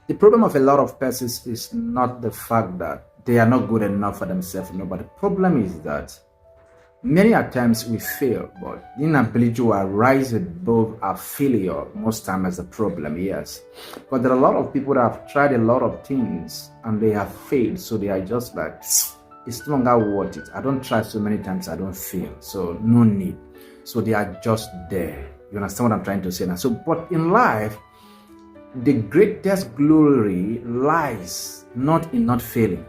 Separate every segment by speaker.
Speaker 1: The problem of a lot of persons is not the fact that they are not good enough for themselves, no, but the problem is that many a times we fail, but inability to arise above our failure most times is a problem, yes. But there are a lot of people that have tried a lot of things and they have failed, so they are just like, it's no longer worth it. I don't try so many times, I don't fail, so no need. So they are just there. You understand what I'm trying to say now? So, but in life, the greatest glory lies not in not failing,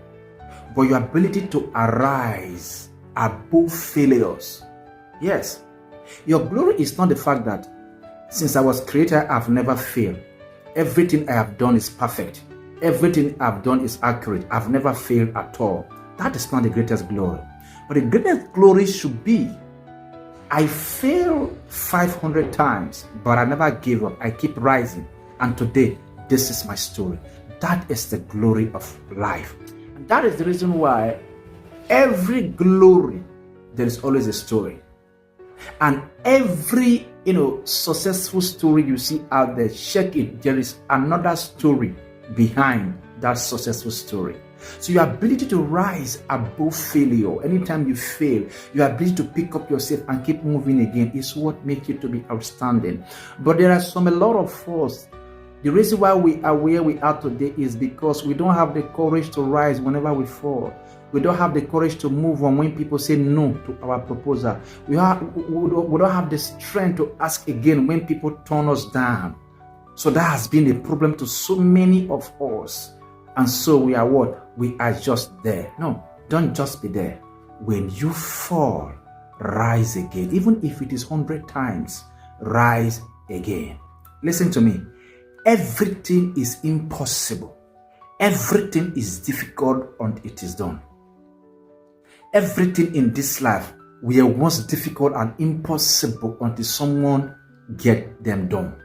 Speaker 1: but your ability to arise above failures. Yes, your glory is not the fact that since I was created, I've never failed. Everything I have done is perfect. Everything I've done is accurate. I've never failed at all. That is not the greatest glory. But the greatest glory should be, I failed 500 times, but I never gave up. I keep rising. And today, this is my story. That is the glory of life. And that is the reason why every glory, there is always a story. And every, successful story you see out there, check it. There is another story behind that successful story. So your ability to rise above failure, anytime you fail, your ability to pick up yourself and keep moving again is what makes you to be outstanding. But there are a lot of us. The reason why we are where we are today is because we don't have the courage to rise whenever we fall. We don't have the courage to move on when people say no to our proposal. We don't have the strength to ask again when people turn us down. So that has been a problem to so many of us. And so we are what? We are just there. No, don't just be there. When you fall, rise again. Even if it is 100 times, rise again. Listen to me. Everything is impossible. Everything is difficult until it is done. Everything in this life were once difficult and impossible until someone get them done.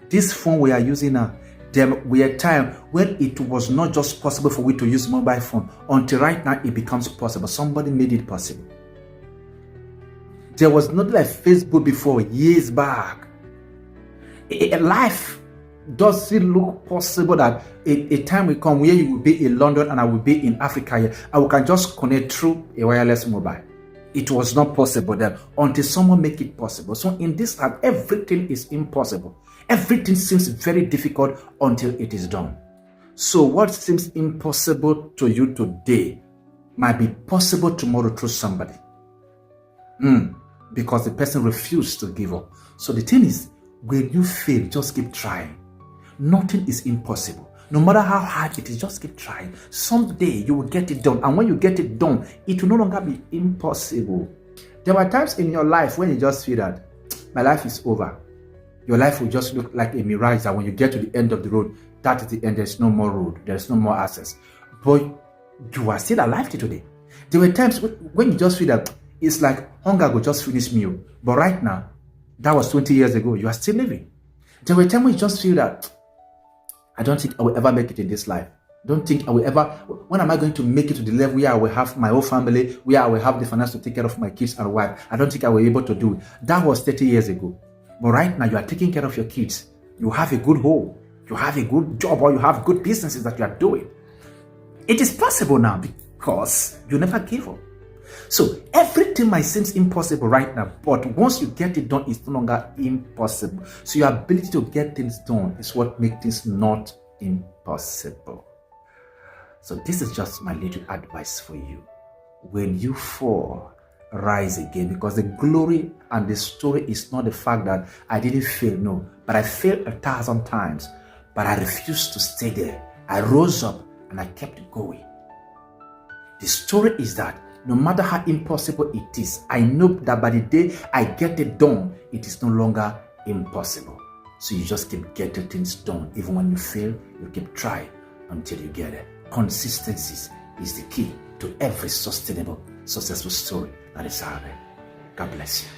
Speaker 1: This phone we are using now, there were a time when it was not just possible for we to use mobile phone. Until right now, it becomes possible. Somebody made it possible. There was not like Facebook before, years back. Life does it look possible that a time will come where you will be in London and I will be in Africa here, and we can just connect through a wireless mobile. It was not possible then until someone make it possible. So in this life, everything is impossible. Everything seems very difficult until it is done. So what seems impossible to you today might be possible tomorrow through somebody. Because the person refused to give up. So the thing is, when you fail, just keep trying. Nothing is impossible. No matter how hard it is, just keep trying. Someday you will get it done. And when you get it done, it will no longer be impossible. There are times in your life when you just feel that my life is over. Your life will just look like a mirage that when you get to the end of the road, that is the end. There's no more road. There's no more access. But you are still alive today. There were times when you just feel that it's like hunger will just finish me. But right now, that was 20 years ago. You are still living. There were times when you just feel that I don't think I will ever make it in this life. Don't think I will ever. When am I going to make it to the level where I will have my whole family, where I will have the finance to take care of my kids and wife? I don't think I will be able to do it. That was 30 years ago. But right now, you are taking care of your kids. You have a good home. You have a good job, or you have good businesses that you are doing. It is possible now because you never gave up. So everything might seem impossible right now, but once you get it done, it's no longer impossible. So your ability to get things done is what makes things not impossible. So this is just my little advice for you. When you fall, rise again, because the glory and the story is not the fact that I didn't fail, no, but I failed 1,000 times, but I refused to stay there. I rose up and I kept going. The story is that no matter how impossible it is, I know that by the day I get it done, it is no longer impossible. So you just keep getting things done. Even when you fail, you keep trying until you get it. Consistency is the key to every sustainable, successful story that is out there. God bless you.